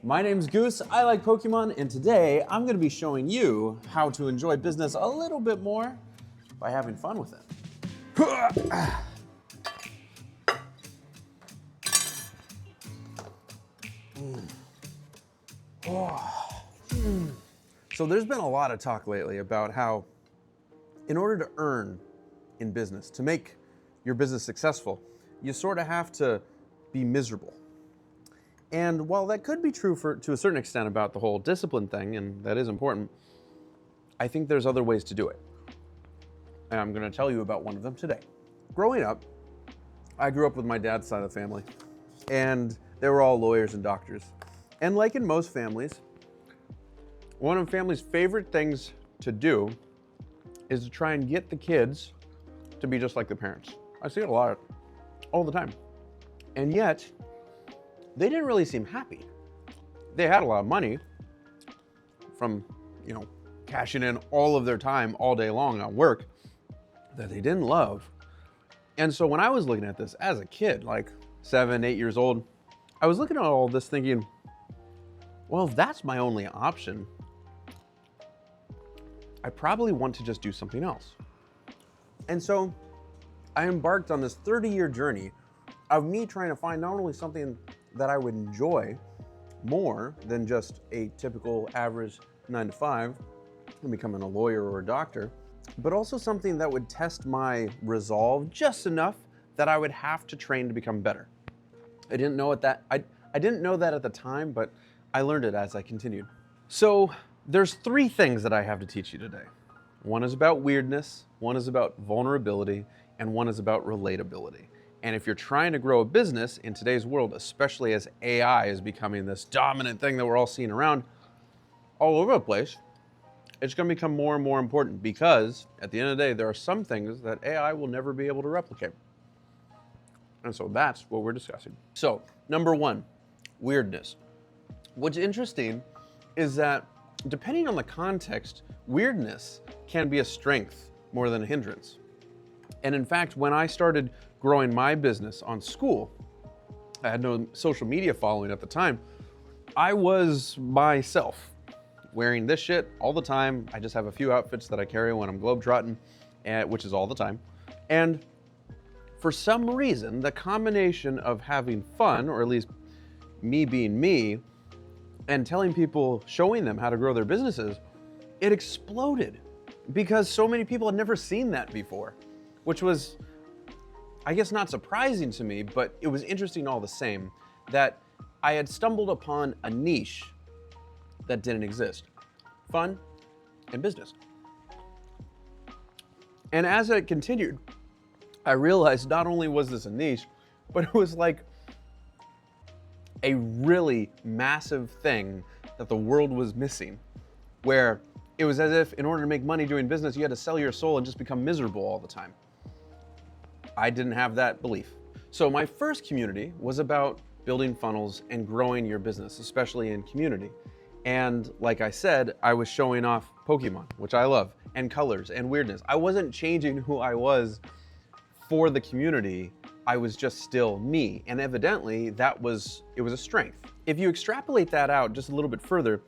My name's Goose, I like Pokemon, and today I'm going to be showing you how to enjoy business a little bit more by having fun with it. So there's been a lot of talk lately about how in order to earn in business, to make your business successful, you sort of have to be miserable. And while that could be true to a certain extent about the whole discipline thing, and that is important, I think there's other ways to do it. And I'm going to tell you about one of them today. Growing up, I grew up with my dad's side of the family, and they were all lawyers and doctors. And like in most families, one of the family's favorite things to do is to try and get the kids to be just like the parents. I see it a lot, all the time. And yet, they didn't really seem happy. They had a lot of money from, cashing in all of their time all day long on work that they didn't love. And so when I was looking at this as a kid, like 7, 8 years old, I was looking at all this thinking, well, if that's my only option, I probably want to just do something else. And so I embarked on this 30-year journey of me trying to find not only something that I would enjoy more than just a typical average 9 to 5 and becoming a lawyer or a doctor, but also something that would test my resolve just enough that I would have to train to become better. I didn't know that at the time, but I learned it as I continued. So there's 3 things that I have to teach you today. One is about weirdness, one is about vulnerability, and one is about relatability. And if you're trying to grow a business in today's world, especially as AI is becoming this dominant thing that we're all seeing around all over the place, it's going to become more and more important because at the end of the day, there are some things that AI will never be able to replicate. And so that's what we're discussing. So, number 1, weirdness. What's interesting is that depending on the context, weirdness can be a strength more than a hindrance. And in fact, when I started growing my business on Skool, I had no social media following at the time. I was myself, wearing this shit all the time. I just have a few outfits that I carry when I'm globetrotting, which is all the time. And for some reason, the combination of having fun, or at least me being me, and telling people, showing them how to grow their businesses, it exploded because so many people had never seen that before, which was, I guess, not surprising to me, but it was interesting all the same that I had stumbled upon a niche that didn't exist. Fun and business. And as it continued, I realized not only was this a niche, but it was like a really massive thing that the world was missing, where it was as if in order to make money doing business, you had to sell your soul and just become miserable all the time. I didn't have that belief. So my first community was about building funnels and growing your business, especially in community. And like I said, I was showing off Pokemon, which I love, and colors and weirdness. I wasn't changing who I was for the community. I was just still me. And evidently it was a strength. If you extrapolate that out just a little bit further,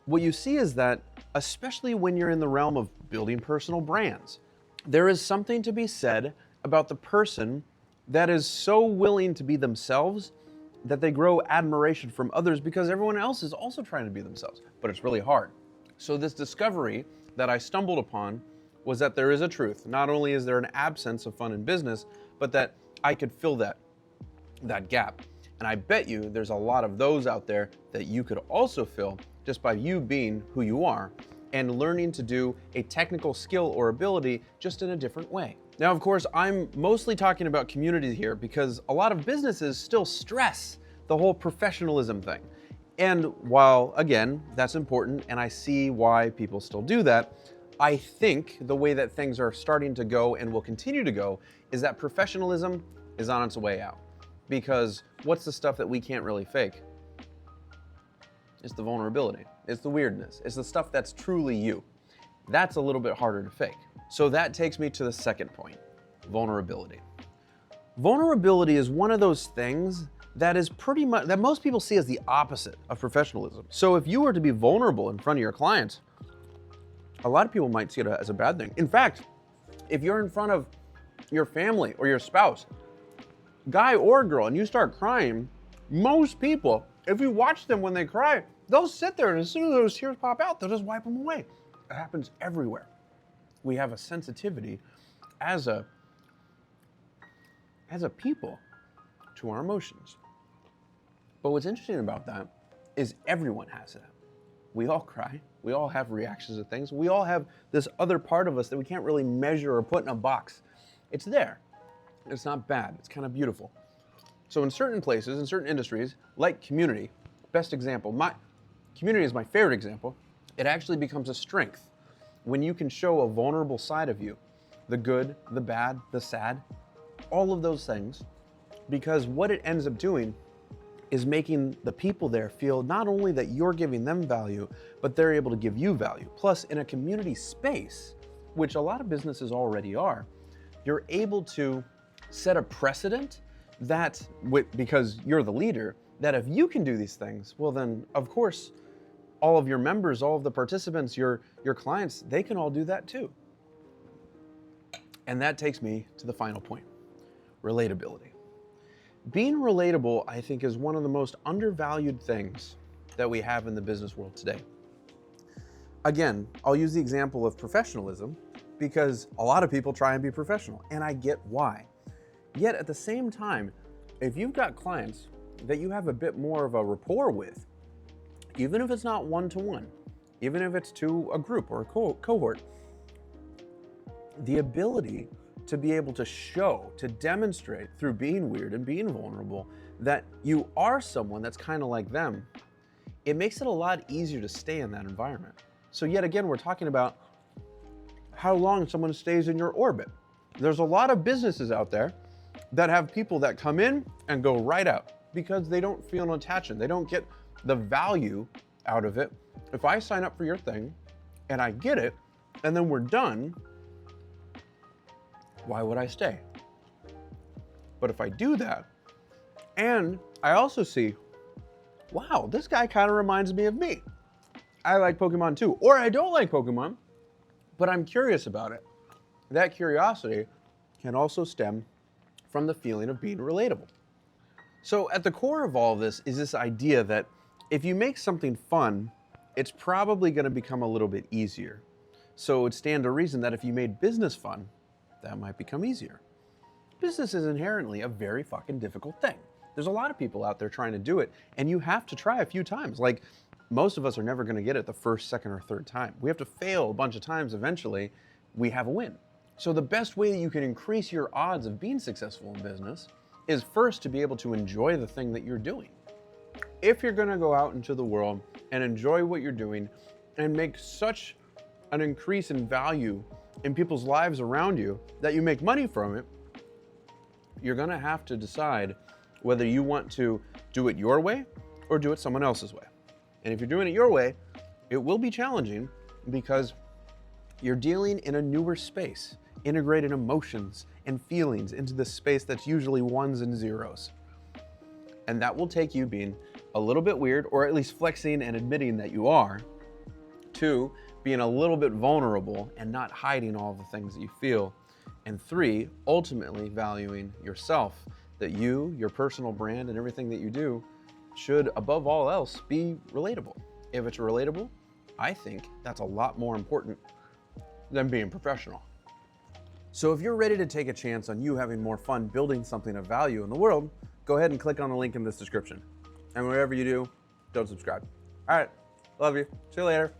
what you see is that, especially when you're in the realm of building personal brands, there is something to be said about the person that is so willing to be themselves that they grow admiration from others because everyone else is also trying to be themselves, but it's really hard. So this discovery that I stumbled upon was that there is a truth. Not only is there an absence of fun in business, but that I could fill that gap. And I bet you there's a lot of those out there that you could also fill just by you being who you are and learning to do a technical skill or ability just in a different way. Now, of course, I'm mostly talking about community here because a lot of businesses still stress the whole professionalism thing. And while, again, that's important and I see why people still do that, I think the way that things are starting to go and will continue to go is that professionalism is on its way out. Because what's the stuff that we can't really fake? It's the vulnerability, it's the weirdness, it's the stuff that's truly you. That's a little bit harder to fake. So that takes me to the second point, vulnerability. Vulnerability is one of those things that is pretty much, that most people see as the opposite of professionalism. So if you were to be vulnerable in front of your clients, a lot of people might see it as a bad thing. In fact, if you're in front of your family or your spouse, guy or girl, and you start crying, most people, if you watch them when they cry, they'll sit there and as soon as those tears pop out, they'll just wipe them away. It happens everywhere. We have a sensitivity as a people to our emotions. But what's interesting about that is everyone has that. We all cry. We all have reactions to things. We all have this other part of us that we can't really measure or put in a box. It's there. It's not bad. It's kind of beautiful. So in certain places, in certain industries, like community, best example, community is my favorite example. It actually becomes a strength when you can show a vulnerable side of you, the good, the bad, the sad, all of those things, because what it ends up doing is making the people there feel not only that you're giving them value, but they're able to give you value. Plus, in a community space, which a lot of businesses already are, you're able to set a precedent that, because you're the leader, that if you can do these things, well then, of course, all of your members, all of the participants, your clients, they can all do that too. And that takes me to the final point, relatability. Being relatable, I think, is one of the most undervalued things that we have in the business world today. Again, I'll use the example of professionalism because a lot of people try and be professional, and I get why. Yet at the same time, if you've got clients that you have a bit more of a rapport with, even if it's not one-to-one, even if it's to a group or a cohort, the ability to be able to show, to demonstrate through being weird and being vulnerable that you are someone that's kind of like them, it makes it a lot easier to stay in that environment. So yet again, we're talking about how long someone stays in your orbit. There's a lot of businesses out there that have people that come in and go right out because they don't feel an attachment. They don't get the value out of it. If I sign up for your thing and I get it, and then we're done, why would I stay? But if I do that, and I also see, wow, this guy kind of reminds me of me. I like Pokemon too, or I don't like Pokemon, but I'm curious about it. That curiosity can also stem from the feeling of being relatable. So at the core of all of this is this idea that if you make something fun, it's probably going to become a little bit easier. So it would stand to reason that if you made business fun, that might become easier. Business is inherently a very fucking difficult thing. There's a lot of people out there trying to do it, and you have to try a few times. Like, most of us are never going to get it the first, second, or third time. We have to fail a bunch of times. Eventually, we have a win. So the best way that you can increase your odds of being successful in business is first to be able to enjoy the thing that you're doing. If you're going to go out into the world and enjoy what you're doing and make such an increase in value in people's lives around you that you make money from it, you're going to have to decide whether you want to do it your way or do it someone else's way. And if you're doing it your way, it will be challenging because you're dealing in a newer space, integrating emotions and feelings into this space that's usually ones and zeros. And that will take you being a little bit weird, or at least flexing and admitting that you are, to being a little bit vulnerable and not hiding all the things that you feel. And 3, ultimately valuing yourself, that you, your personal brand, and everything that you do should, above all else, be relatable. If it's relatable, I think that's a lot more important than being professional. So if you're ready to take a chance on you having more fun building something of value in the world, go ahead and click on the link in this description. And wherever you do, don't subscribe. All right, love you. See you later.